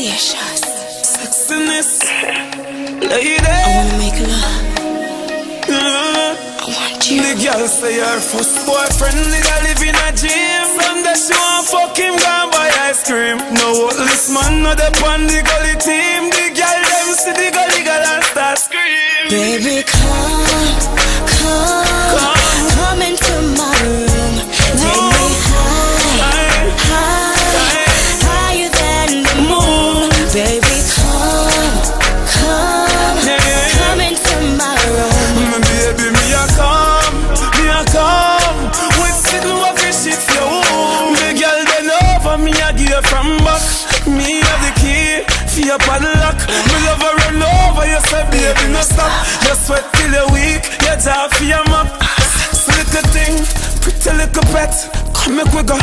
Sexiness. Lady, I wanna make love. I want you. the girl say her first boyfriend nigga live in a gym. Someday she want fuck him, gone buy ice cream. No this man no dey on the gully team. The girl them see the gully girl and start scream. Baby, come into my room. Take me higher than the moon. Baby, come into my room. Baby, me a come. With sitting what fish shit your womb. The girl bend over me a give from back. Me have the key for your padlock. Me love her run over you say baby no stop. You sweat till you're weak, you jaw for your map. So little thing, pretty little pet. Come make we go,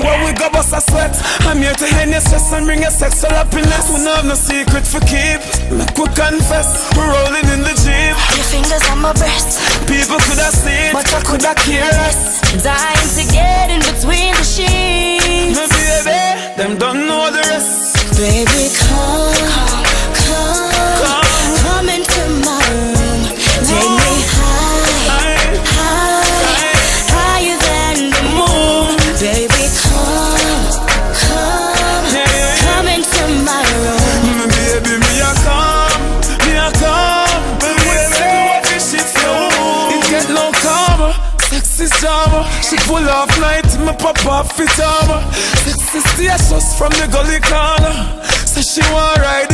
where we go bust a sweat. I'm here to end your stress and bring your sexual happiness. We don't have no secret for keep. Make we confess, we're rolling in the Jeep. Your fingers on my breast, People could have seen, but I could have cared less. dying to get in between the sheets. No baby, them don't know the rest. Baby, come into my room. Take me higher than the moon. Baby, come into my room. Baby, me a come. Baby, what this shit for? It get no calmer. Sexy drama. She pull off night, me pop off it armor. Sexy status from the gully corner. So she want ride